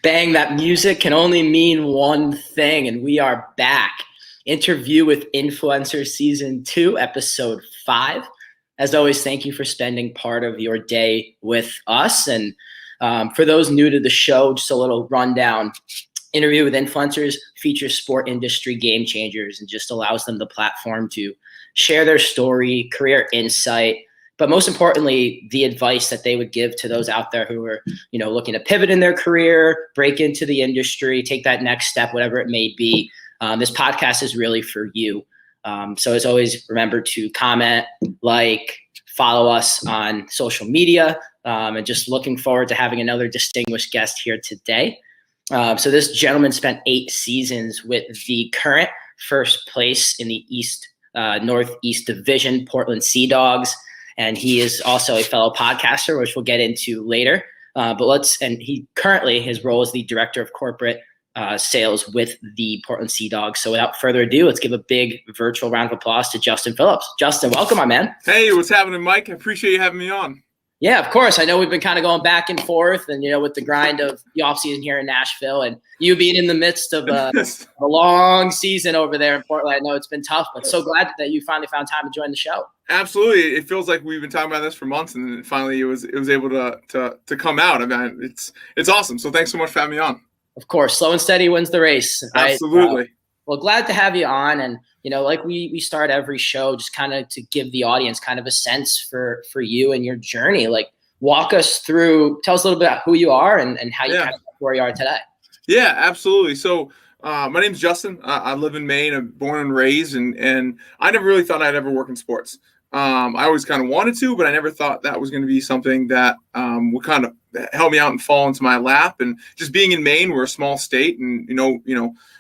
Bang, that music can only mean one thing, and we are back. Interview with Influencers Season 2, Episode 5. As always, thank you for spending part of your day with us. And for those new to the show, just a little rundown. Interview with Influencers features sport industry game changers and just allows them the platform to share their story, career insight, but most importantly, the advice that they would give to those out there who are, looking to pivot in their career, break into the industry, take that next step, whatever it may be. This podcast is really for you. So as always, remember to comment, like, follow us on social media, and just looking forward to having another distinguished guest here today. So this gentleman spent 8 seasons with the current first place in the Northeast Division, Portland Seadogs. And he is also a fellow podcaster, which we'll get into later. His role is the director of corporate sales with the Portland Seadogs. So without further ado, let's give a big virtual round of applause to Justin Phillips. Justin, welcome, my man. Hey, what's happening, Mike? I appreciate you having me on. Yeah, of course. I know we've been kind of going back and forth and, with the grind of the offseason here in Nashville and you being in the midst of a long season over there in Portland. I know it's been tough, but so glad that you finally found time to join the show. Absolutely. It feels like we've been talking about this for months and then finally it was able to come out. I mean, it's awesome. So thanks so much for having me on. Of course. Slow and steady wins the race. Right? Absolutely. Well, glad to have you on. And, like we start every show, just kind of to give the audience kind of a sense for you and your journey. Like, walk us through, tell us a little bit about who you are and how you kind of got where you are today. Yeah, absolutely. So my name's Justin. I live in Maine. I'm born and raised, and I never really thought I'd ever work in sports. I always kind of wanted to, but I never thought that was going to be something that would kind of help me out and fall into my lap. And just being in Maine, we're a small state, and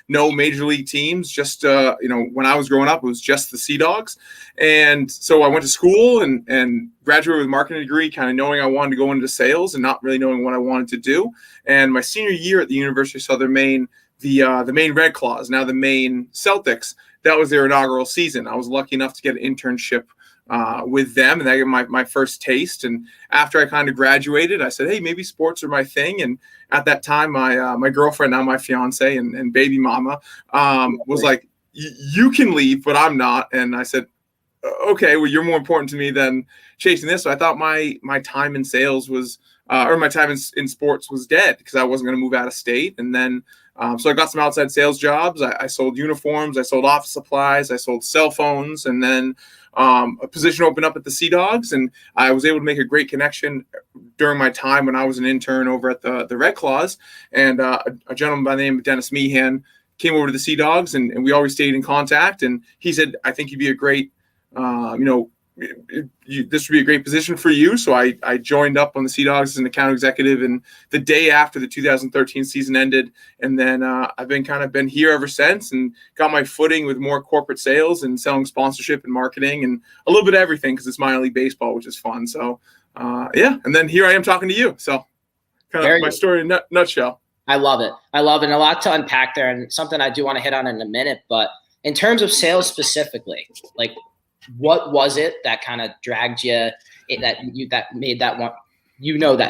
no major league teams. Just when I was growing up, it was just the Seadogs, and so I went to school and graduated with a marketing degree, kind of knowing I wanted to go into sales and not really knowing what I wanted to do. And my senior year at the University of Southern Maine, the Maine Red Claws, now the Maine Celtics, that was their inaugural season. I was lucky enough to get an internship with them, and that gave my first taste. And after I kind of graduated, I said, hey, maybe sports are my thing. And at that time, my girlfriend, now my fiance and baby mama, was like, you can leave, but I'm not. And I said, okay, well, you're more important to me than chasing this. So I thought my time in sales was, or my time in sports was dead because I wasn't going to move out of state. And then so I got some outside sales jobs. I sold uniforms. I sold office supplies. I sold cell phones. And then a position opened up at the Seadogs, and I was able to make a great connection during my time when I was an intern over at the Red Claws. And a gentleman by the name of Dennis Meehan came over to the Seadogs, and we always stayed in contact. And he said, I think you'd be a great, this would be a great position for you. So I joined up on the Seadogs as an account executive, and the day after the 2013 season ended. And then I've been here ever since and got my footing with more corporate sales and selling sponsorship and marketing and a little bit of everything because it's minor league baseball, which is fun. So and then here I am talking to you. So kind of my story in a nutshell. I love it. And a lot to unpack there, and something I do want to hit on in a minute. But in terms of sales specifically, like, what was it that kind of dragged you, that made that one,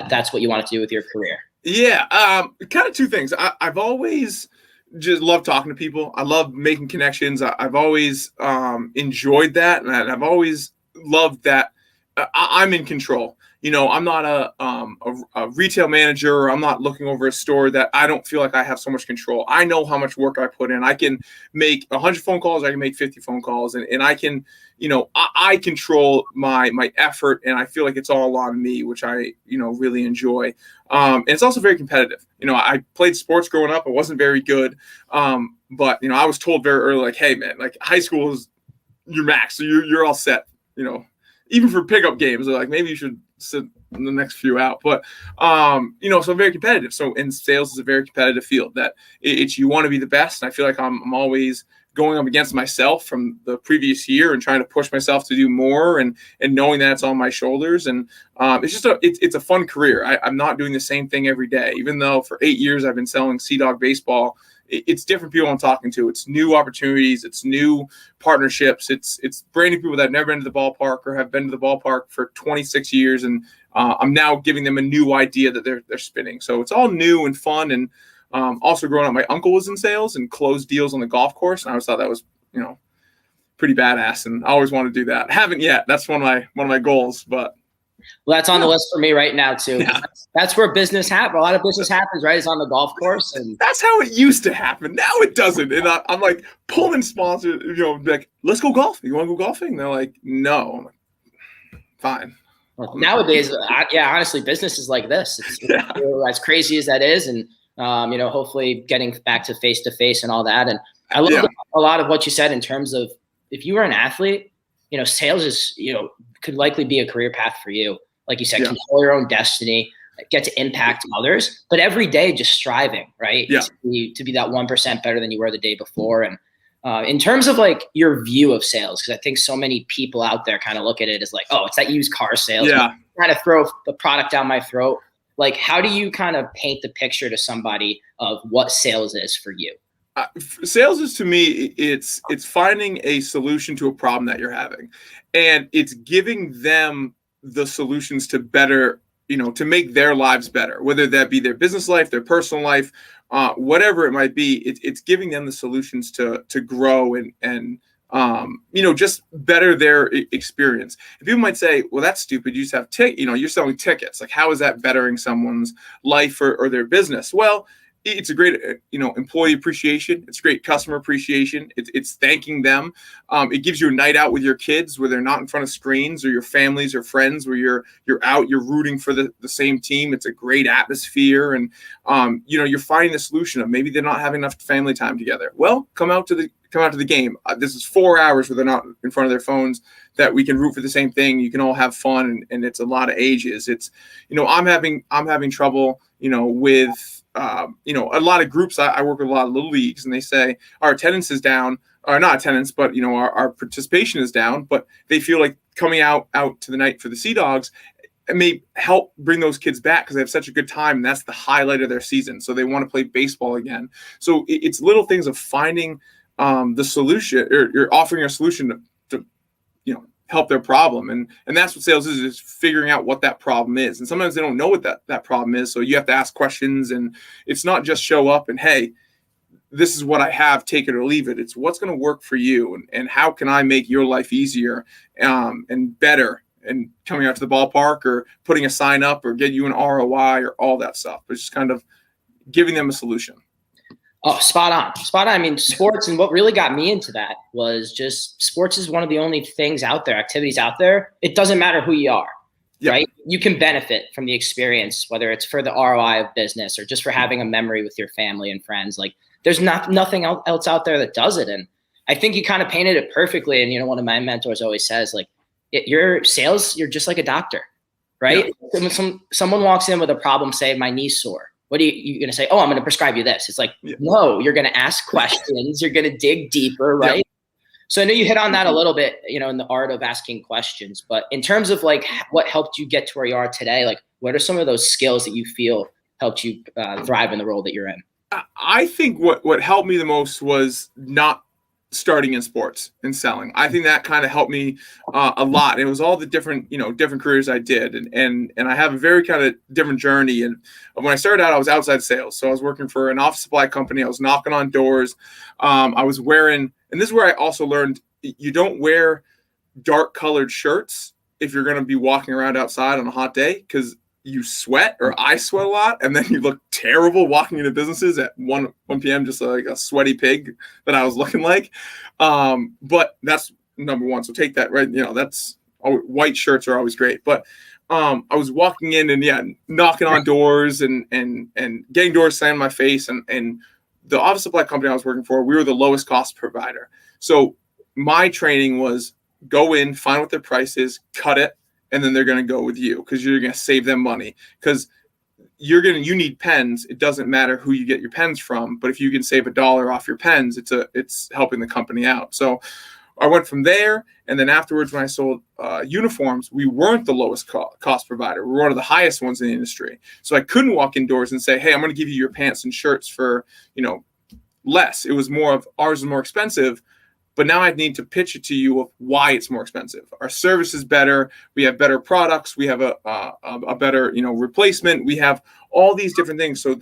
that's what you wanted to do with your career? Yeah, kind of two things. I've always just loved talking to people. I love making connections. I've always enjoyed that, and I've always loved that I'm in control. I'm not a retail manager, or I'm not looking over a store that I don't feel like I have so much control. I know how much work I put in. I can make 100 phone calls. I can make 50 phone calls, and I can, I control my effort, and I feel like it's all on me, which I, really enjoy. And it's also very competitive. I played sports growing up. I wasn't very good. But, I was told very early, like, hey, man, like, high school is your max. So you're all set, even for pickup games. They're like, maybe you should sit the next few out. But, so I'm very competitive. So in sales is a very competitive field that it's you want to be the best. And I feel like I'm always going up against myself from the previous year and trying to push myself to do more and knowing that it's on my shoulders. And it's just it's a fun career. I'm not doing the same thing every day, even though for 8 years I've been selling Seadog baseball. It's different people I'm talking to. It's new opportunities. It's new partnerships. It's brand new people that have never been to the ballpark or have been to the ballpark for 26 years. And I'm now giving them a new idea that they're spinning. So it's all new and fun. And also growing up, my uncle was in sales and closed deals on the golf course, and I always thought that was, pretty badass, and I always want to do that. Haven't yet. That's one of my goals, but. Well, that's on the list for me right now too. Yeah. That's where business happens. A lot of business happens, right? It's on the golf course, and that's how it used to happen. Now it doesn't. And I'm like pulling sponsors, like, let's go golfing. You want to go golfing? And they're like, no. I'm like, fine. Nowadays, honestly, business is like this. It's as crazy as that is, and hopefully getting back to face and all that. And I love a lot of what you said in terms of if you were an athlete, sales is could likely be a career path for you. Like you said, control your own destiny, get to impact others, but every day just striving, right? Yeah. To be that 1% better than you were the day before. And in terms of like your view of sales, because I think so many people out there kind of look at it as like, oh, it's that used car sales. Yeah. Trying to throw the product down my throat. Like, how do you kind of paint the picture to somebody of what sales is for you? Sales is, to me, it's finding a solution to a problem that you're having, and it's giving them the solutions to better, to make their lives better, whether that be their business life, their personal life, whatever it might be. It's giving them the solutions to grow and just better their experience. And people might say, well, that's stupid. You just have you're selling tickets. Like, how is that bettering someone's life or their business? Well, it's a great, employee appreciation. It's great customer appreciation. It's thanking them. It gives you a night out with your kids where they're not in front of screens, or your families or friends where you're out, you're rooting for the same team. It's a great atmosphere. And, you're finding the solution of maybe they're not having enough family time together. Well, come out to the game. This is 4 hours where they're not in front of their phones, that we can root for the same thing. You can all have fun. And it's a lot of ages. It's, I'm having trouble, with, a lot of groups. I work with a lot of little leagues, and they say our attendance is down, or not attendance, but our participation is down. But they feel like coming out to the night for the Seadogs may help bring those kids back because they have such a good time, and that's the highlight of their season. So they want to play baseball again. So it's little things of finding the solution, or you're offering a solution to help their problem. And that's what sales is figuring out what that problem is. And sometimes they don't know what that problem is. So you have to ask questions, and it's not just show up and, hey, this is what I have, take it or leave it. It's what's going to work for you, and how can I make your life easier and better, and coming out to the ballpark or putting a sign up or get you an ROI or all that stuff. It's just kind of giving them a solution. Oh, spot on. I mean, sports, and what really got me into that was just sports is one of the only things out there, activities out there. It doesn't matter who you are, right? You can benefit from the experience, whether it's for the ROI of business or just for having a memory with your family and friends. Like, there's nothing else out there that does it. And I think you kind of painted it perfectly. And, one of my mentors always says, like, your sales, you're just like a doctor, right? Yeah. When someone walks in with a problem, say my knee's sore. What are you going to say? Oh, I'm going to prescribe you this. It's like, no, you're going to ask questions. You're going to dig deeper, right? Yeah. So I know you hit on that a little bit, in the art of asking questions. But in terms of like what helped you get to where you are today, like what are some of those skills that you feel helped you thrive in the role that you're in? I think what helped me the most was not starting in sports and selling. I think that kind of helped me a lot. It was all the different careers I did. And I have a very kind of different journey. And when I started out, I was outside sales. So I was working for an office supply company. I was knocking on doors. I was wearing, and this is where I also learned, you don't wear dark colored shirts if you're going to be walking around outside on a hot day, because you sweat, or I sweat a lot, and then you look terrible walking into businesses at 1 p.m. just like a sweaty pig that I was looking like. But that's number one. So take that, right? That's white shirts are always great. But I was walking in and knocking on doors and getting doors slammed in my face. And the office supply company I was working for, we were the lowest cost provider. So my training was go in, find what their price is, cut it, and then they're going to go with you because you're going to save them money. Because you need pens. It doesn't matter who you get your pens from, but if you can save $1 off your pens, it's helping the company out. So I went from there, and then afterwards, when I sold uniforms, we weren't the lowest cost provider. We were one of the highest ones in the industry. So I couldn't walk indoors and say, "Hey, I'm going to give you your pants and shirts for less." It was more of ours is more expensive. but now I need to pitch it to you of why it's more expensive. Our service is better. We have better products. We have a better, replacement. We have all these different things. So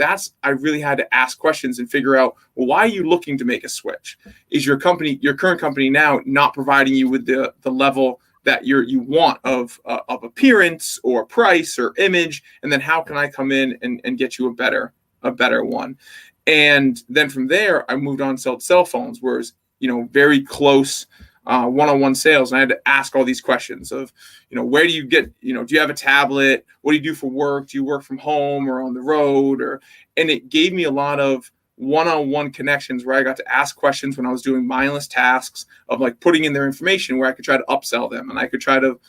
I really had to ask questions and figure out, well, why are you looking to make a switch? Is your current company now not providing you with the level that you want of appearance or price or image? And then how can I come in and get you a better one? And then from there, I moved on to sell cell phones, whereas, very close one-on-one sales. And I had to ask all these questions of, where do you get, do you have a tablet? What do you do for work? Do you work from home or on the road? And it gave me a lot of one-on-one connections where I got to ask questions when I was doing mindless tasks of like putting in their information where I could try to upsell them, and I could try to,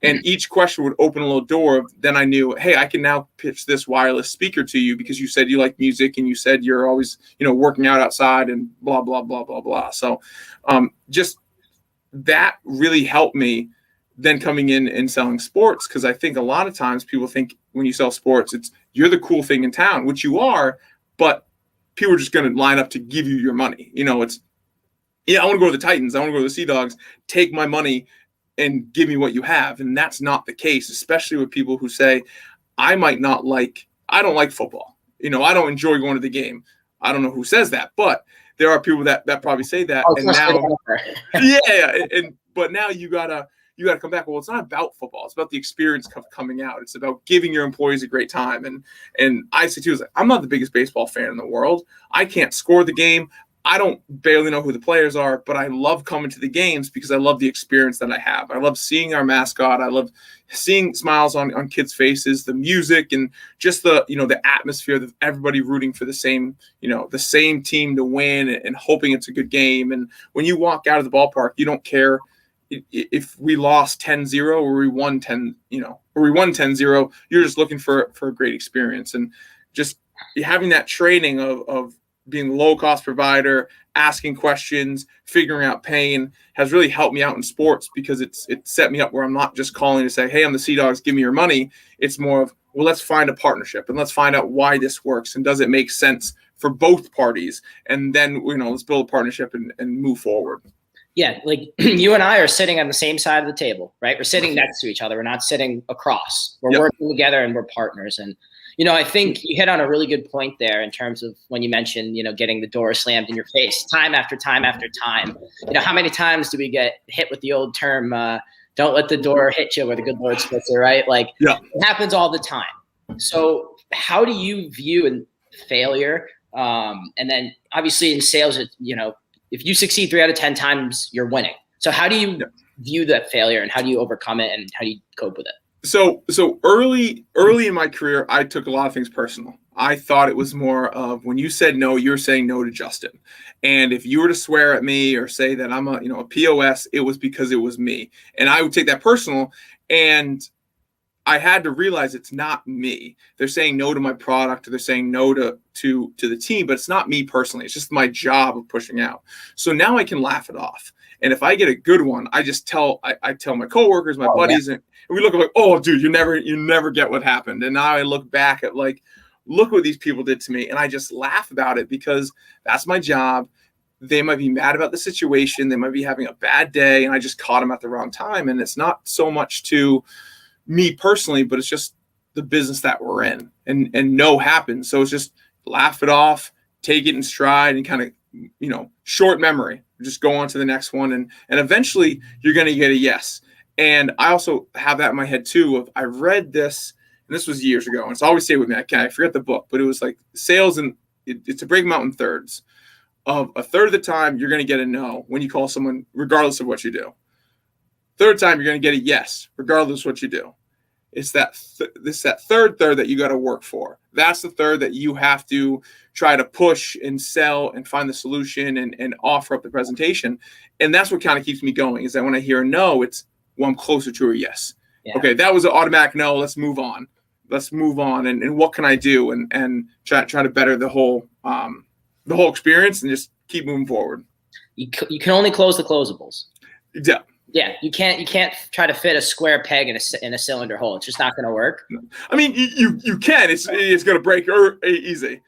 and each question would open a little door. Then I knew, hey, I can now pitch this wireless speaker to you because you said you like music and you said you're always, working out outside and blah, blah, blah, blah, blah. So just that really helped me then coming in and selling sports. Cause I think a lot of times people think when you sell sports, you're the cool thing in town, which you are, but people are just going to line up to give you your money. I want to go to the Titans. I want to go to the Seadogs, take my money and give me what you have. And that's not the case, especially with people who say, I don't like football. I don't enjoy going to the game. I don't know who says that, but there are people that probably say that. Oh, and now, but now you gotta come back. Well, it's not about football. It's about the experience coming out. It's about giving your employees a great time. And I say too, I'm not the biggest baseball fan in the world. I can't score the game. I don't barely know who the players are, but I love coming to the games because I love the experience that I have. I love seeing our mascot. I love seeing smiles on kids' faces, the music, and just the atmosphere of everybody rooting for the same team to win and hoping it's a good game. And when you walk out of the ballpark, you don't care if we lost 10-0 or we won 10-0, you're just looking for a great experience. And just having that training of being a low-cost provider, asking questions, figuring out pain has really helped me out in sports because it set me up where I'm not just calling to say, hey, I'm the Seadogs, give me your money. It's more of, well, let's find a partnership and let's find out why this works and does it make sense for both parties? And then, let's build a partnership and move forward. Yeah, like you and I are sitting on the same side of the table, right? We're sitting next to each other. We're not sitting across. We're working together and we're partners. And I think you hit on a really good point there in terms of when you mentioned, getting the door slammed in your face time after time after time. How many times do we get hit with the old term, don't let the door hit you where the good Lord splits it, right? Like it happens all the time. So how do you view failure? And then obviously in sales, if you succeed 3 out of 10 times, you're winning. So how do you view that failure and how do you overcome it and how do you cope with it? So early in my career, I took a lot of things personal. I thought it was more of when you said no, you're saying no to Justin. And if you were to swear at me or say that I'm a POS, it was because it was me. And I would take that personal. And I had to realize it's not me. They're saying no to my product or they're saying no to the team, but it's not me personally. It's just my job of pushing out. So now I can laugh it off. And if I get a good one, I just tell my coworkers, my buddies, and we look like, oh, dude, you never get what happened. And now I look back at like, look what these people did to me. And I just laugh about it because that's my job. They might be mad about the situation. They might be having a bad day. And I just caught them at the wrong time. And it's not so much to me personally, but it's just the business that we're in and no happens. So it's just laugh it off, take it in stride and kind of, short memory, just go on to the next one. And eventually you're going to get a yes. And I also have that in my head too, I read this, and this was years ago, and it's always stayed with me. I forget the book, but it was like sales and it's to break them out in thirds. Of a third of the time, you're going to get a no when you call someone, regardless of what you do. Third time, you're going to get a yes, regardless of what you do. It's that third that you got to work for. That's the third that you have to try to push and sell and find the solution and offer up the presentation. And that's what kind of keeps me going is that when I hear a no, I'm closer to a yes. Yeah. Okay, that was an automatic no. Let's move on. And what can I do? And try to better the whole experience and just keep moving forward. You can only close the closables. Yeah. Yeah, you can't try to fit a square peg in a cylinder hole. It's just not going to work. I mean, you can. It's going to break easy.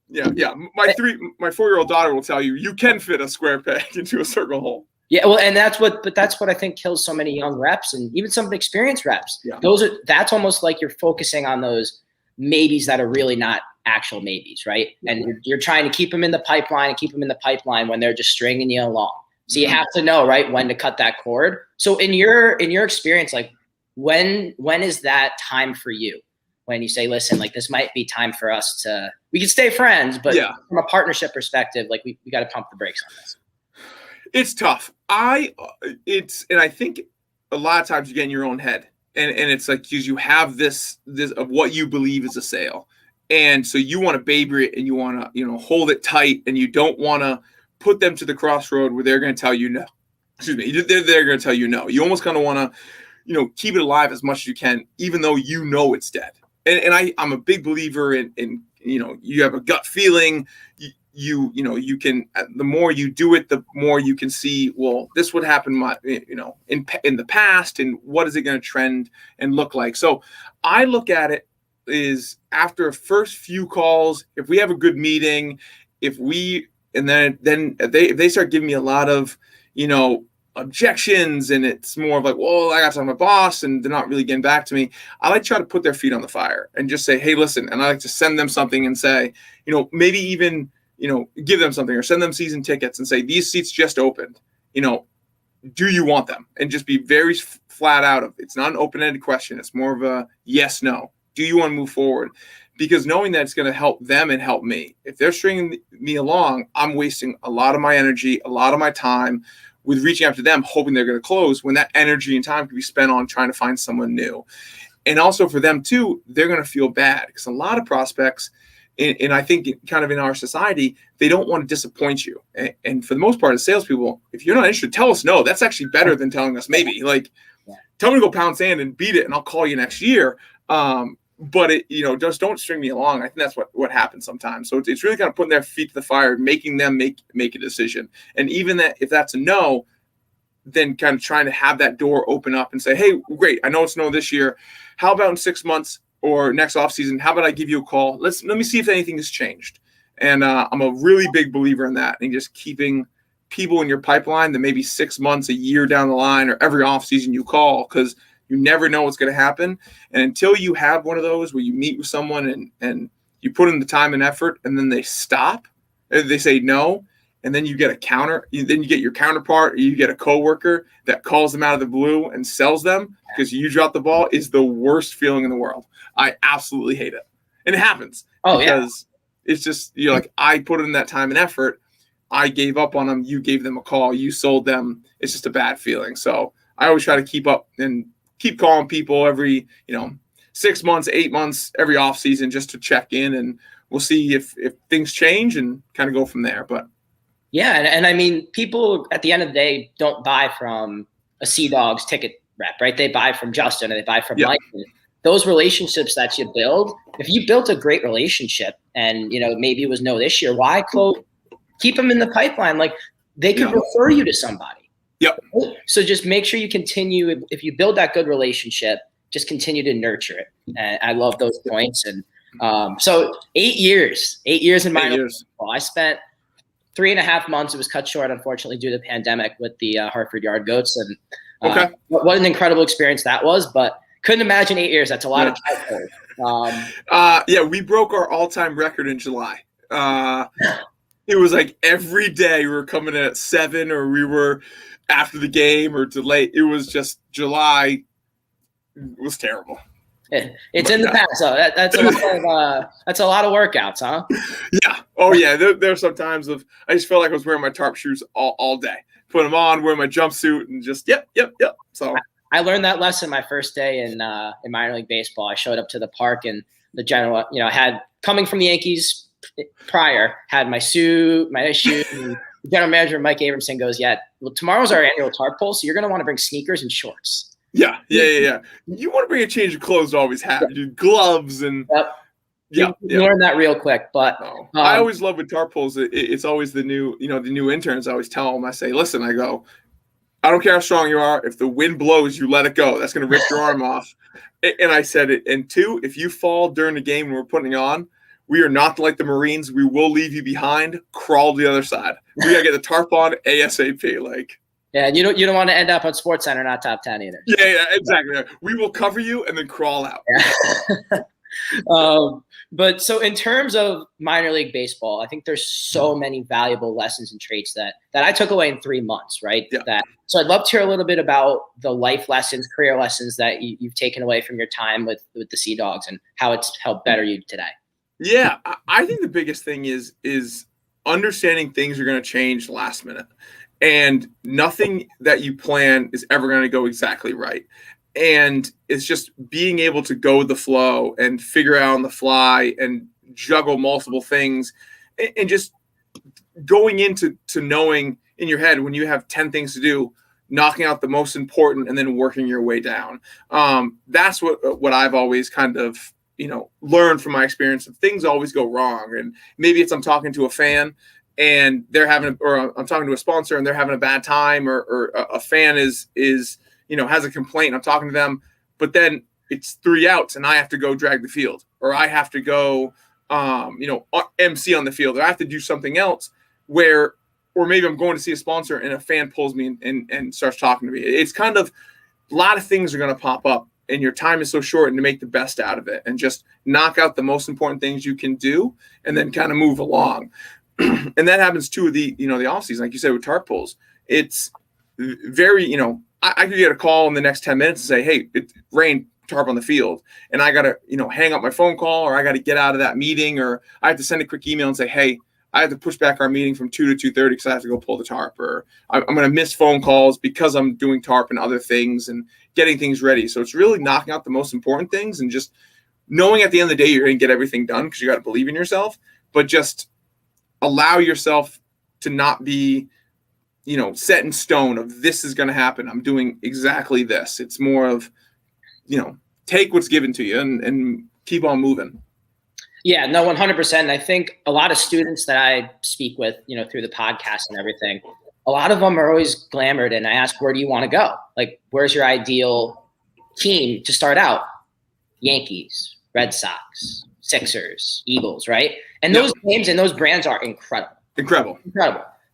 Yeah. My 4-year-old daughter will tell you can fit a square peg into a circle hole. Yeah, well, and that's what I think kills so many young reps and even some experienced reps. Yeah. That's almost like you're focusing on those maybes that are really not actual maybes, right? And you're trying to keep them in the pipeline when they're just stringing you along. So you have to know, right, when to cut that cord. So in your experience, like when is that time for you? When you say, listen, like this might be time for us we can stay friends, but from a partnership perspective, like we got to pump the brakes on this. It's tough. And I think a lot of times you get in your own head, and it's like, because you have this of what you believe is a sale. And so you want to baby it and you want to, hold it tight, and you don't want to put them to the crossroad where they're going to tell you no. Excuse me. They're going to tell you no. You almost kind of want to, keep it alive as much as you can, even though it's dead. And I'm a big believer in you have a gut feeling. You can, the more you do it, the more you can see, well, this would happen, in the past, and what is it going to trend and look like? So I look at it is after a first few calls, if we have a good meeting, then if they start giving me a lot of, objections, and it's more of like, well, I got to tell my boss and they're not really getting back to me, I like to try to put their feet on the fire and just say, hey, listen, and I like to send them something and say, maybe even, give them something or send them season tickets and say, these seats just opened, do you want them? And just be very flat out of, it's not an open-ended question. It's more of a yes, no. Do you want to move forward? Because knowing that it's going to help them and help me. If they're stringing me along, I'm wasting a lot of my energy, a lot of my time with reaching out to them, hoping they're going to close, when that energy and time could be spent on trying to find someone new. And also for them too, they're going to feel bad, because a lot of prospects, and I think kind of in our society, they don't want to disappoint you. And for the most part, as salespeople, if you're not interested, tell us no. That's actually better than telling us maybe. Like, tell me to go pound sand and beat it, and I'll call you next year. But just don't string me along. I think that's what happens sometimes. So it's really kind of putting their feet to the fire, making them make a decision. And even that, if that's a no, then kind of trying to have that door open up and say, hey, great, I know it's no this year. How about in 6 months or next offseason? How about I give you a call? Let me see if anything has changed. And I'm a really big believer in that, and just keeping people in your pipeline that maybe 6 months, a year down the line, or every offseason you call, because you never know what's going to happen. And until you have one of those where you meet with someone and you put in the time and effort, and then they stop, and they say no, and then you get then you get your counterpart, or you get a coworker that calls them out of the blue and sells them because you dropped the ball, is the worst feeling in the world. I absolutely hate it. And it happens. Because it's just, I put in that time and effort. I gave up on them. You gave them a call. You sold them. It's just a bad feeling. So I always try to keep up and keep calling people every, 6 months, 8 months, every off season, just to check in, and we'll see if things change and kind of go from there. But yeah. And I mean, people at the end of the day don't buy from a Seadogs ticket rep, right? They buy from Justin, or they buy from Mike. Those relationships that you build, if you built a great relationship and, maybe it was no this year, why keep them in the pipeline? Like, they could refer you to somebody. Yep. So just make sure you continue. If you build that good relationship, just continue to nurture it. And I love those points. And so 8 years in minor league baseball. I spent 3.5 months. It was cut short, unfortunately, due to the pandemic, with the Hartford Yard Goats. And what an incredible experience that was. But couldn't imagine 8 years. That's a lot of time. We broke our all-time record in July. It was like every day we were coming in at 7, or we were after the game or delayed. It was just July. It was terrible. It's in the past. So that's a lot of workouts, huh? Yeah. Oh yeah. There are some times I just felt like I was wearing my tarp shoes all day. Put them on, wear my jumpsuit, and just yep. So I learned that lesson my first day in minor league baseball. I showed up to the park, and the general, had coming from the Yankees prior, had my suit, my nice shoes. And the general manager, Mike Abramson, goes, well, tomorrow's our annual tarp pull, so you're going to want to bring sneakers and shorts. Yeah. You want to bring a change of clothes to always have gloves and you learn that real quick. But I always love with tarp pulls. It's always the new interns. I always tell them, I say, listen, I go, I don't care how strong you are. If the wind blows, you let it go. That's going to rip your arm off. And I said it. And 2, if you fall during the game when we're putting it on, we are not like the Marines. We will leave you behind. Crawl to the other side. We got to get the tarp on ASAP. Like, Yeah, and you don't want to end up on Sports Center, not top 10 either. Yeah, exactly. We will cover you and then crawl out. Yeah. But so in terms of minor league baseball, I think there's so many valuable lessons and traits that I took away in 3 months, right? Yeah. So I'd love to hear a little bit about the life lessons, career lessons that you've taken away from your time with the Seadogs and how it's helped better you today. Yeah, I think the biggest thing is understanding things are going to change last minute, and nothing that you plan is ever going to go exactly right. And it's just being able to go with the flow and figure out on the fly and juggle multiple things, and just going into knowing in your head when you have 10 things to do, knocking out the most important and then working your way down. That's what I've always kind of learned from my experience. Of things always go wrong, and maybe it's I'm talking to a fan and they're having, or I'm talking to a sponsor and they're having a bad time, or a fan is has a complaint and I'm talking to them, but then it's 3 outs and I have to go drag the field, or I have to go MC on the field, or I have to do something else or maybe I'm going to see a sponsor and a fan pulls me and starts talking to me. It's kind of a lot of things are going to pop up, and your time is so short, and to make the best out of it and just knock out the most important things you can do and then kind of move along. And that happens too with the off season, like you said, with tarp pulls. It's very, I could get a call in the next 10 minutes and say, hey, it rained, tarp on the field. And I got to, hang up my phone call, or I got to get out of that meeting, or I have to send a quick email and say, hey, I have to push back our meeting from 2 to 2:30 because I have to go pull the tarp, or I'm going to miss phone calls because I'm doing tarp and other things and getting things ready. So it's really knocking out the most important things and just knowing at the end of the day you're going to get everything done, because you got to believe in yourself, but just allow yourself to not be, set in stone of this is going to happen. I'm doing exactly this. It's more of, take what's given to you and keep on moving. Yeah, no, 100%. I think a lot of students that I speak with, through the podcast and everything, a lot of them are always glamored. And I ask, where do you want to go? Like, where's your ideal team to start out? Yankees, Red Sox, Sixers, Eagles, right? And those names and those brands are incredible. Incredible.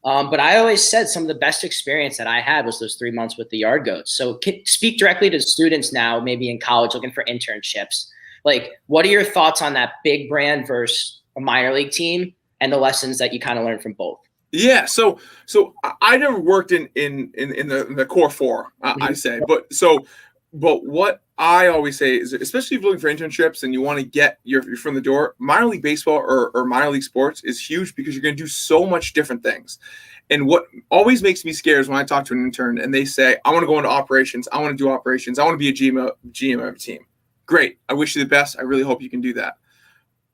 But I always said some of the best experience that I had was those 3 months with the Yard Goats. So speak directly to students now, maybe in college looking for internships. Like, what are your thoughts on that big brand versus a minor league team, and the lessons that you kind of learned from both? Yeah, so I never worked in the core four, I say, but what I always say is, especially if you're looking for internships and you want to get your from the door, minor league baseball or minor league sports is huge, because you're going to do so much different things. And what always makes me scared is when I talk to an intern and they say, I want to go into operations, I want to do operations, I want to be a GM of a team. Great. I wish you the best. I really hope you can do that.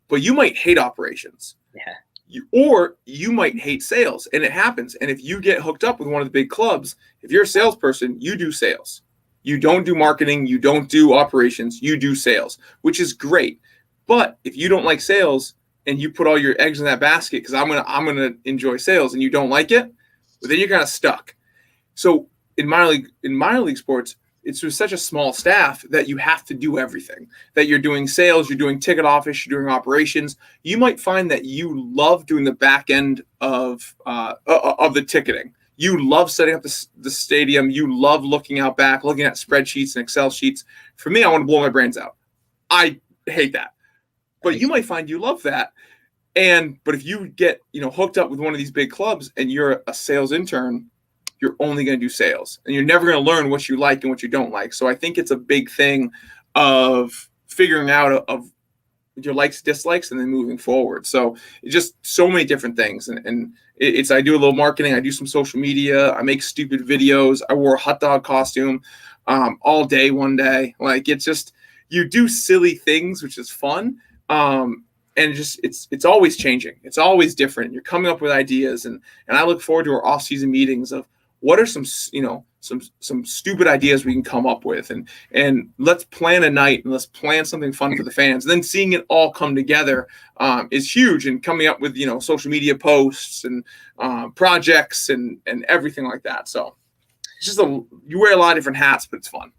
But you might hate operations. Yeah. Or you might hate sales, and it happens. And if you get hooked up with one of the big clubs, if you're a salesperson, you do sales. You don't do marketing. You don't do operations. You do sales, which is great. But if you don't like sales and you put all your eggs in that basket, because I'm gonna enjoy sales, and you don't like it, then you're kind of stuck. So in minor league sports, it's with such a small staff that you have to do everything. That you're doing sales, you're doing ticket office, you're doing operations. You might find that you love doing the back end of the ticketing. You love setting up the stadium. You love looking out back, looking at spreadsheets and Excel sheets. For me, I want to blow my brains out. I hate that. But you might find you love that. But if you get hooked up with one of these big clubs and you're a sales intern, you're only going to do sales, and you're never going to learn what you like and what you don't like. So I think it's a big thing of figuring out of your likes, dislikes, and then moving forward. So it's just so many different things. And I do a little marketing. I do some social media. I make stupid videos. I wore a hot dog costume all day one day. Like, it's just, you do silly things, which is fun. And it's always changing. It's always different. You're coming up with ideas. And I look forward to our off-season meetings of, what are some stupid ideas we can come up with, and let's plan a night and let's plan something fun for the fans. And then seeing it all come together is huge, and coming up with social media posts and projects and everything like that. So it's just you wear a lot of different hats, but it's fun.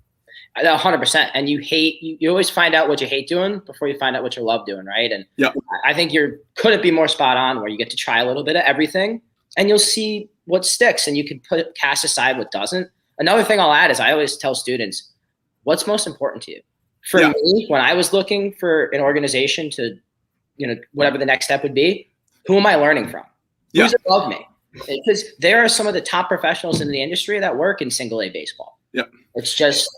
100%. And you always find out what you hate doing before you find out what you love doing, right? And yeah, I think couldn't be more spot on, where you get to try a little bit of everything, and you'll see what sticks and you can cast aside what doesn't. Another thing I'll add is I always tell students, what's most important to you? For me, when I was looking for an organization to, whatever the next step would be, who am I learning from? Who's above me? Because there are some of the top professionals in the industry that work in single A baseball. Yep. It's just,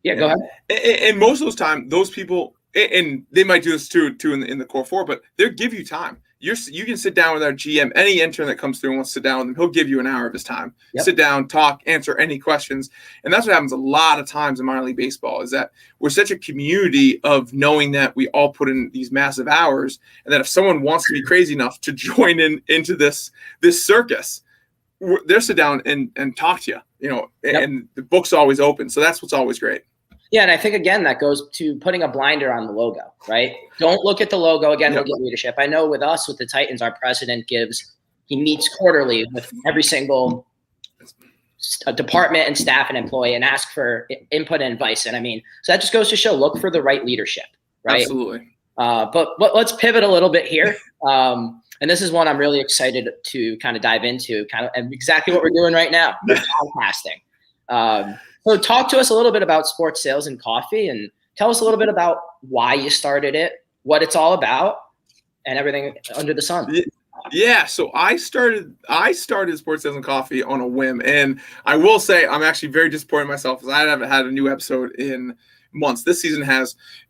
go ahead. And most of those time, those people, and they might do this too in the core four, but they'll give you time. You can sit down with our GM, any intern that comes through and wants to sit down with him, he'll give you an hour of his time. Yep. Sit down, talk, answer any questions. And that's what happens a lot of times in minor league baseball, is that we're such a community of knowing that we all put in these massive hours, and that if someone wants to be crazy enough to join into this circus, they'll sit down and talk to you, yep. And the book's always open. So that's what's always great. Yeah, and I think, again, that goes to putting a blinder on the logo, right? Don't look at the logo. Again, we'll get leadership. I know with us, with the Titans, our president he meets quarterly with every single department and staff and employee and ask for input and advice. And so that just goes to show, look for the right leadership, right? Absolutely. But let's pivot a little bit here. And this is one I'm really excited to kind of dive into, and exactly what we're doing right now, podcasting. So talk to us a little bit about sports sales and coffee, and tell us a little bit about why you started it, what it's all about, and everything under the sun. Yeah. So I started sports sales and coffee on a whim. And I will say I'm actually very disappointed in myself because I haven't had a new episode in months. This season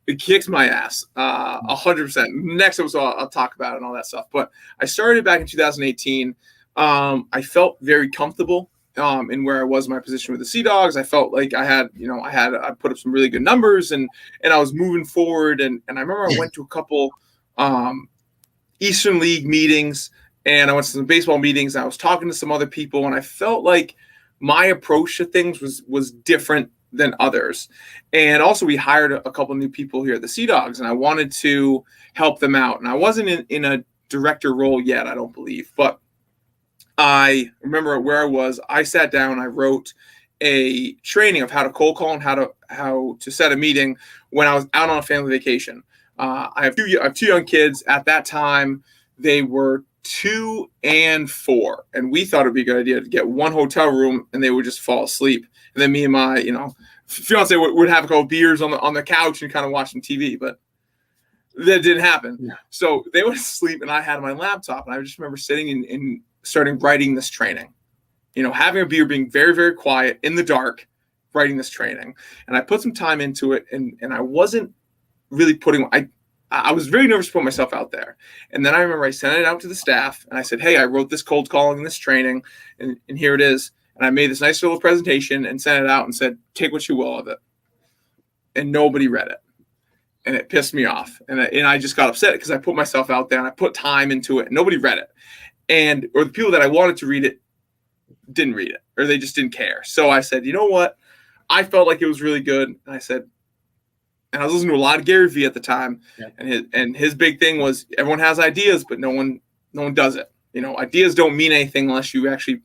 it kicks my ass 100%. Next episode I'll talk about it and all that stuff. But I started back in 2018. I felt very comfortable in where I was in my position with the Seadogs. I felt like I put up some really good numbers and I was moving forward. And I remember I went to a couple Eastern League meetings, and I went to some baseball meetings, and I was talking to some other people, and I felt like my approach to things was different than others. And also we hired a couple new people here at the Seadogs, and I wanted to help them out. And I wasn't in a director role yet, I don't believe, but I remember where I was. I sat down, I wrote a training of how to cold call and how to set a meeting when I was out on a family vacation. I have two young kids. At that time, they were 2 and 4, and we thought it'd be a good idea to get one hotel room and they would just fall asleep. And then me and my fiance would have a couple beers on the couch and kind of watch some TV, but that didn't happen. Yeah. So they went to sleep, and I had my laptop, and I just remember sitting and starting writing this training. Having a beer, being very, very quiet in the dark, writing this training. And I put some time into it, and I wasn't really I was very nervous to put myself out there. And then I remember I sent it out to the staff, and I said, hey, I wrote this cold calling in this training, and here it is. And I made this nice little presentation and sent it out and said, take what you will of it. And nobody read it. And it pissed me off. And I just got upset because I put myself out there and I put time into it, and nobody read it. Or the people that I wanted to read it didn't read it, or they just didn't care. So I said, you know what? I felt like it was really good. And I said, and I was listening to a lot of Gary Vee at the time. Yeah. And his big thing was everyone has ideas, but no one does it. Ideas don't mean anything unless you actually,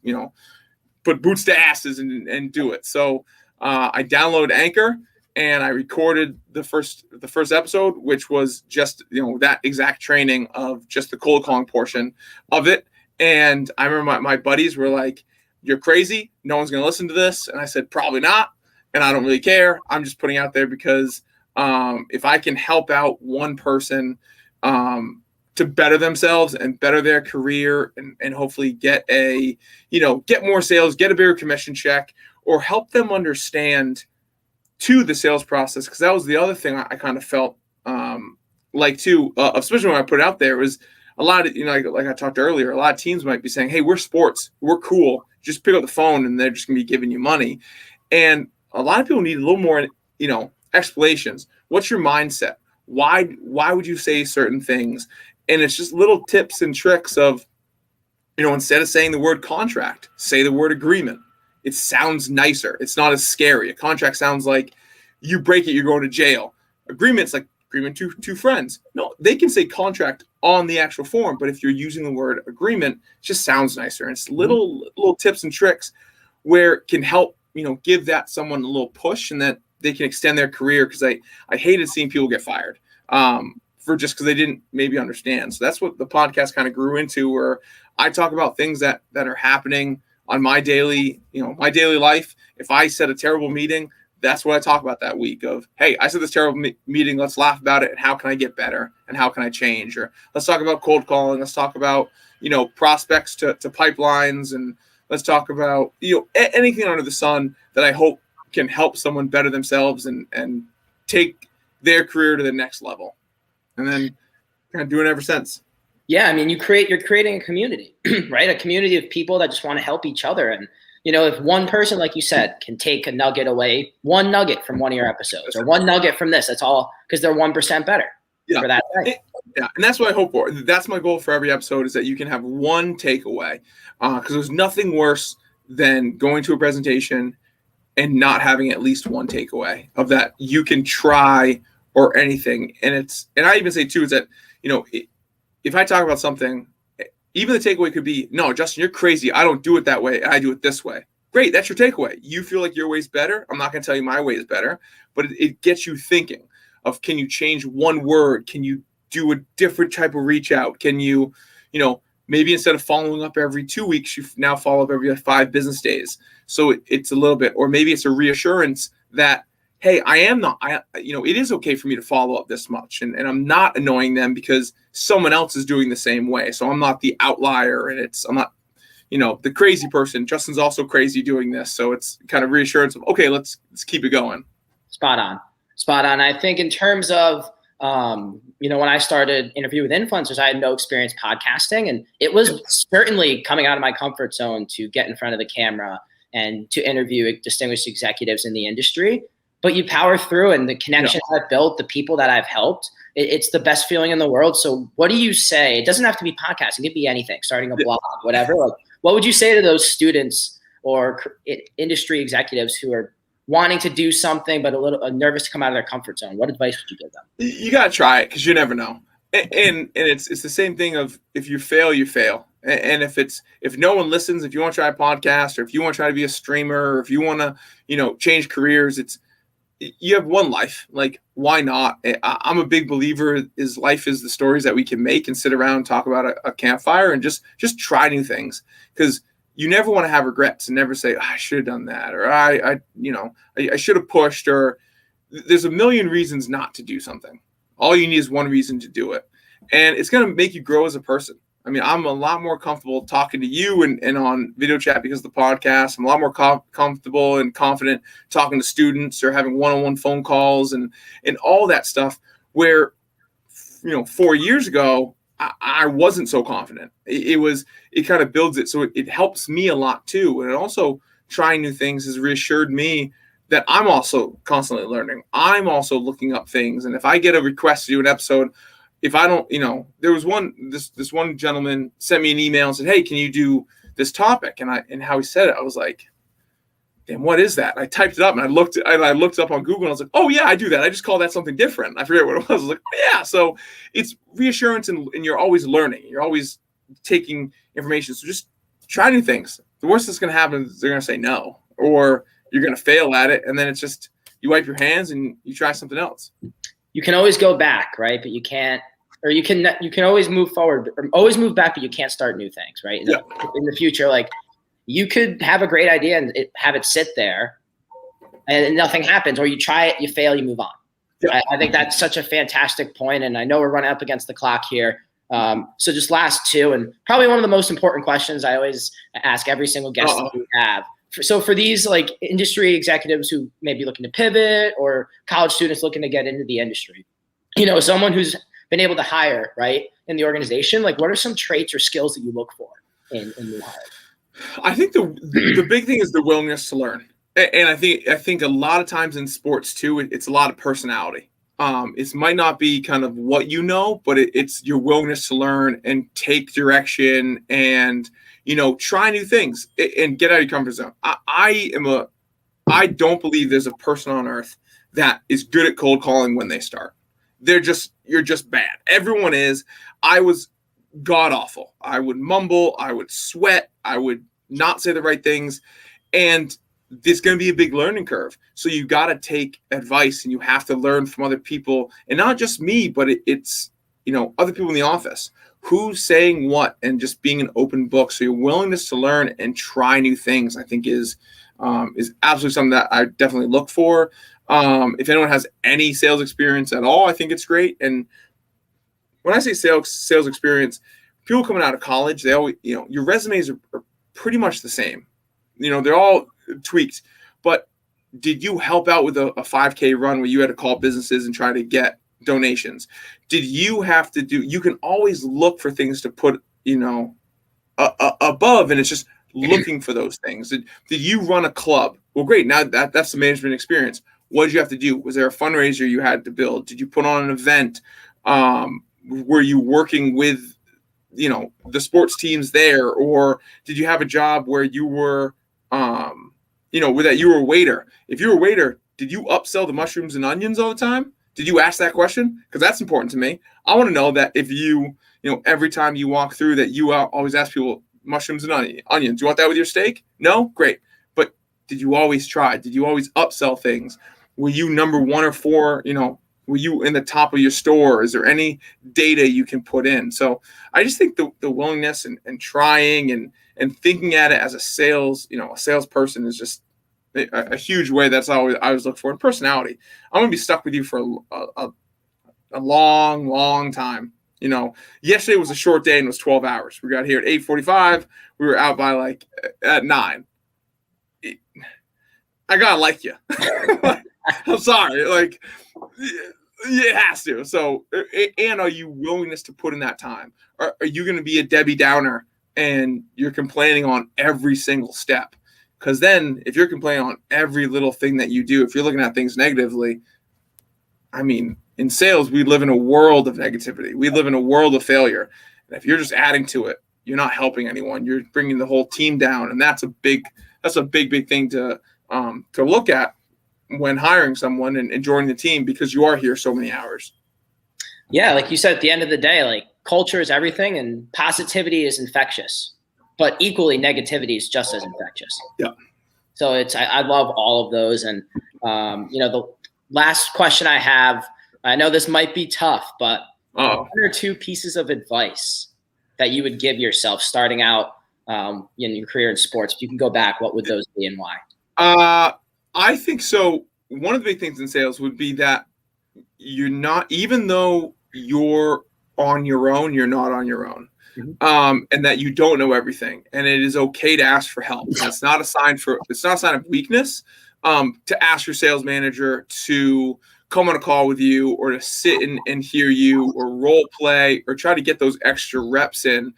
put boots to asses and do it. So I downloaded Anchor, and I recorded the first episode, which was just, that exact training of just the cold calling portion of it. And I remember my buddies were like, you're crazy. No one's going to listen to this. And I said, probably not. And I don't really care. I'm just putting out there because if I can help out one person to better themselves and better their career and hopefully get more sales, get a bigger commission check, or help them understand to the sales process. Because that was the other thing I kind of felt especially when I put it out there, was a lot of, like I talked earlier, a lot of teams might be saying, hey, we're sports, we're cool, just pick up the phone, and they're just going to be giving you money. And a lot of people need a little more, explanations. What's your mindset? Why would you say certain things? And it's just little tips and tricks of, instead of saying the word contract, say the word agreement. It sounds nicer. It's not as scary. A contract sounds like you break it, you're going to jail. Agreement's like agreement to two friends. No, they can say contract on the actual form, but if you're using the word agreement, it just sounds nicer. And it's little tips and tricks where it can help, give that someone a little push, and that they can extend their career. Because I hated seeing people get fired for just because they didn't maybe understand. So that's what the podcast kind of grew into, where I talk about things that are happening on my daily life. If I set a terrible meeting, that's what I talk about that week of, hey, I said this terrible meeting. Let's laugh about it. And how can I get better? And how can I change? Or let's talk about cold calling. Let's talk about, prospects to pipelines. And let's talk about, anything under the sun that I hope can help someone better themselves and take their career to the next level. And then kind of doing it ever since. Yeah. I mean, you're creating a community, right? A community of people that just want to help each other. And, if one person, like you said, can take a nugget away, one nugget from one of your episodes or one nugget from this, that's all because they're 1% better for that day. Yeah, and that's what I hope for. That's my goal for every episode, is that you can have one takeaway, because there's nothing worse than going to a presentation and not having at least one takeaway of that you can try or anything. And I even say too, is that, if I talk about something, even the takeaway could be, no, Justin, you're crazy. I don't do it that way. I do it this way. Great. That's your takeaway. You feel like your way is better. I'm not going to tell you my way is better, but it gets you thinking of, can you change one word? Can you do a different type of reach out? Can you, maybe instead of following up every 2 weeks, you now follow up every 5 business days. So it's a little bit, or maybe it's a reassurance that, hey, it is okay for me to follow up this much, and I'm not annoying them because someone else is doing the same way. So I'm not the outlier, and I'm not, the crazy person. Justin's also crazy doing this. So it's kind of reassurance of, okay, let's keep it going. Spot on. I think in terms of, when I started Interview with Influencers, I had no experience podcasting, and it was certainly coming out of my comfort zone to get in front of the camera and to interview distinguished executives in the industry. But you power through, and the connections I've built, the people that I've helped, it's the best feeling in the world. So what do you say? It doesn't have to be podcasting. It could be anything, starting a blog, whatever. Like, what would you say to those students or industry executives who are wanting to do something but a little nervous to come out of their comfort zone? What advice would you give them? You got to try it, because you never know. And it's the same thing of, if you fail, you fail. And if no one listens, if you want to try a podcast, or if you want to try to be a streamer, or if you want to, change careers, you have one life. Like, why not? I'm a big believer is life is the stories that we can make and sit around and talk about a campfire and just try new things, because you never want to have regrets and never say, I should have done that, or I should have pushed, or there's a million reasons not to do something. All you need is one reason to do it. And it's going to make you grow as a person. I mean, I'm a lot more comfortable talking to you and on video chat because of the podcast. I'm a lot more comfortable and confident talking to students or having one-on-one phone calls and all that stuff, where, 4 years ago, I wasn't so confident. It kind of builds it. So it helps me a lot too. And it also, trying new things has reassured me that I'm also constantly learning. I'm also looking up things. And if I get a request to do an episode, if I don't, there was this one gentleman sent me an email and said, hey, can you do this topic? And how he said it, I was like, damn, what is that? I typed it up and I looked it up on Google and I was like, oh yeah, I do that. I just call that something different. I forget what it was. I was like, oh yeah. So it's reassurance, and you're always learning. You're always taking information. So just try new things. The worst that's going to happen is they're going to say no, or you're going to fail at it. And then it's just, you wipe your hands and you try something else. You can always go back, right? But you can't, or you can always move forward, or always move back, but you can't start new things, right? In the future, like, you could have a great idea and have it sit there and nothing happens, or you try it, you fail, you move on. Yeah. I think that's such a fantastic point. And I know we're running up against the clock here. So just last two, and probably one of the most important questions I always ask every single guest that we have. So for these like industry executives who may be looking to pivot, or college students looking to get into the industry, someone who's been able to hire, right, in the organization, like, what are some traits or skills that you look for in new hires? I think the big thing is the willingness to learn. And I think a lot of times in sports too, it's a lot of personality. It might not be kind of what you know, but it's your willingness to learn and take direction and, try new things and get out of your comfort zone. I don't believe there's a person on earth that is good at cold calling when they start. You're just bad. Everyone is. I was god awful. I would mumble. I would sweat. I would not say the right things. And it's going to be a big learning curve. So you got to take advice and you have to learn from other people, and not just me, but it's other people in the office, who's saying what, and just being an open book. So your willingness to learn and try new things, I think is absolutely something that I definitely look for. If anyone has any sales experience at all, I think it's great. And when I say sales experience, people coming out of college, they always, your resumes are pretty much the same. They're all tweaked. But did you help out with a 5K run where you had to call businesses and try to get donations? Did you have to you can always look for things to put, above, and it's just looking for those things. Did you run a club? Well, great. Now that's the management experience. What did you have to do? Was there a fundraiser you had to build? Did you put on an event? Were you working with, the sports teams there, or did you have a job where you were, that you were a waiter? If you were a waiter, did you upsell the mushrooms and onions all the time? Did you ask that question? Because that's important to me. I want to know that if you, every time you walk through, that you always ask people, mushrooms and onions. You want that with your steak? No? Great. But did you always try? Did you always upsell things? Were you number 1 or 4, were you in the top of your store? Is there any data you can put in? So I just think the willingness and trying and thinking at it as a salesperson is just a huge way. That's always I always look for. And personality. I'm going to be stuck with you for a long, long time. Yesterday was a short day and it was 12 hours. We got here at 8:45. We were out by at 9. I gotta like you. I'm sorry. It has to. So, and are you willingness to put in that time? Are you going to be a Debbie Downer and you're complaining on every single step? Because then if you're complaining on every little thing that you do, if you're looking at things negatively, I mean, in sales, we live in a world of negativity. We live in a world of failure. And if you're just adding to it, you're not helping anyone. You're bringing the whole team down. And that's a big thing to look at when hiring someone and joining the team, because you are here so many hours. Yeah. Like you said, at the end of the day, culture is everything and positivity is infectious, but equally negativity is just as infectious. Yeah. So I love all of those. And, the last question I have, I know this might be tough, but 1 or 2 pieces of advice that you would give yourself starting out in your career in sports, if you can go back, what would those be and why? I think so. One of the big things in sales would be that you're not, even though you're on your own, you're not on your own. Mm-hmm. And that you don't know everything, and it is okay to ask for help. It's not a sign of weakness to ask your sales manager to come on a call with you, or to sit and hear you, or role play, or try to get those extra reps in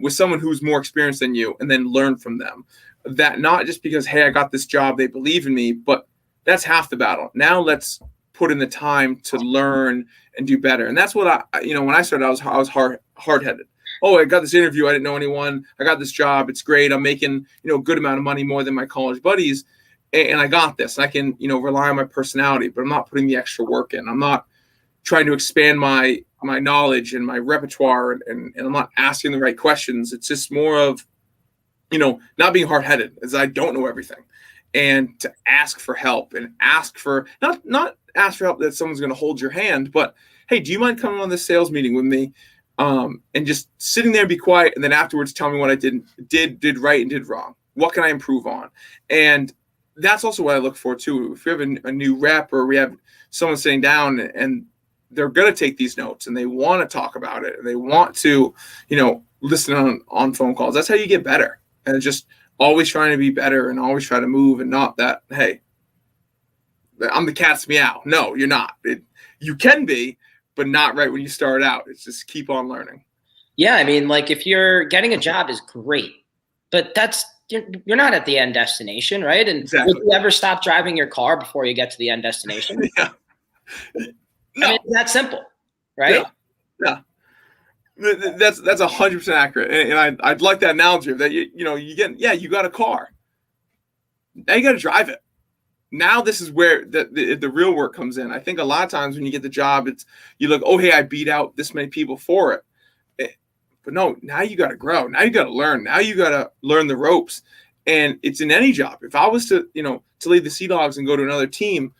with someone who's more experienced than you, and then learn from them. That not just because, hey, I got this job, they believe in me, but that's half the battle. Now let's put in the time to learn and do better. And that's what when I started, I was hard-headed. Oh, I got this interview. I didn't know anyone. I got this job. It's great. I'm making, a good amount of money, more than my college buddies. And I got this. I can, rely on my personality, but I'm not putting the extra work in. I'm not trying to expand my knowledge and my repertoire, and I'm not asking the right questions. It's just more of, not being hard-headed, as I don't know everything, and to ask for help, and ask for not ask for help that someone's going to hold your hand, but hey, do you mind coming on this sales meeting with me? And just sitting there and be quiet, and then afterwards tell me what I did right and did wrong. What can I improve on? And that's also what I look for too. If we have a new rep, or we have someone sitting down and they're going to take these notes and they want to talk about it, and they want to, listen on phone calls, that's how you get better. And just always trying to be better and always try to move, and not that, hey, I'm the cat's meow. No, you're not. You can be, but not right when you start out. It's just keep on learning. Yeah. I mean, if you're getting a job is great, but you're not at the end destination, right? And exactly. Would you ever stop driving your car before you get to the end destination? Yeah. No. I mean, it's that simple, right? Yeah. That's 100% accurate. And I'd like that analogy of that, you got a car. Now you got to drive it. Now this is where the real work comes in. I think a lot of times when you get the job, you look, oh, hey, I beat out this many people for it. But no, now you got to grow. Now you got to learn. Now you got to learn the ropes. And it's in any job. If I was to leave the Seadogs and go to another team,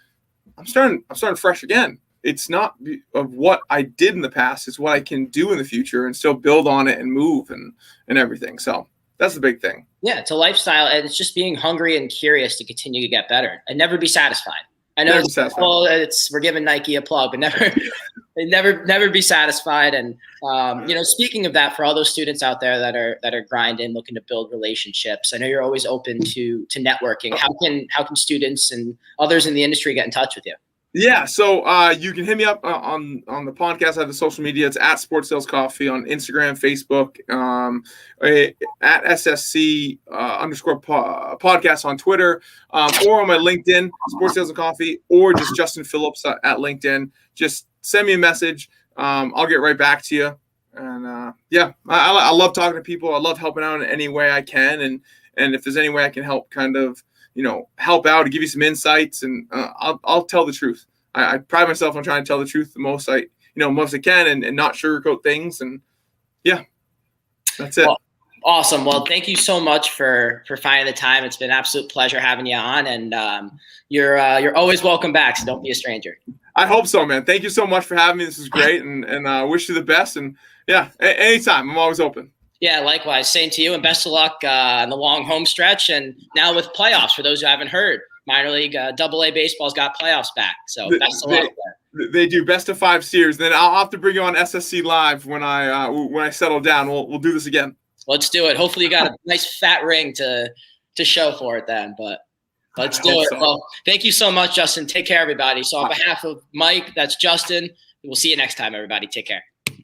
I'm starting fresh again. it's not of what I did in the past, it's what I can do in the future and still build on it and move and everything. So that's the big thing. Yeah, it's a lifestyle, and it's just being hungry and curious to continue to get better and never be satisfied. I know we're giving Nike a plug, but never be satisfied. And speaking of that, for all those students out there that are grinding, looking to build relationships, I know you're always open to networking. How can students and others in the industry get in touch with you? Yeah, so you can hit me up on the podcast. I have the social media. It's at Sports Sales Coffee on Instagram, Facebook, at SSC podcast on Twitter, or on my LinkedIn, Sports Sales and Coffee, or just Justin Phillips at LinkedIn. Just send me a message. I'll get right back to you. And I love talking to people. I love helping out in any way I can. And if there's any way I can help kind of, help out, to give you some insights, and I'll tell the truth. I pride myself on trying to tell the truth the most I can, and not sugarcoat things. And yeah, that's it. Well, awesome. Well, thank you so much for finding the time. It's been an absolute pleasure having you on, and you're always welcome back. So don't be a stranger. I hope so, man. Thank you so much for having me. This is great, and I wish you the best. And yeah, anytime. I'm always open. Yeah, likewise. Same to you, and best of luck in the long home stretch. And now with playoffs, for those who haven't heard, minor league AA baseball's got playoffs back. So best of luck there. They do best of 5 series. Then I'll have to bring you on SSC Live when I settle down. We'll do this again. Let's do it. Hopefully you got a nice fat ring to show for it then. But let's do it. So. Well, thank you so much, Justin. Take care, everybody. So on behalf of Mike, that's Justin. We'll see you next time, everybody. Take care.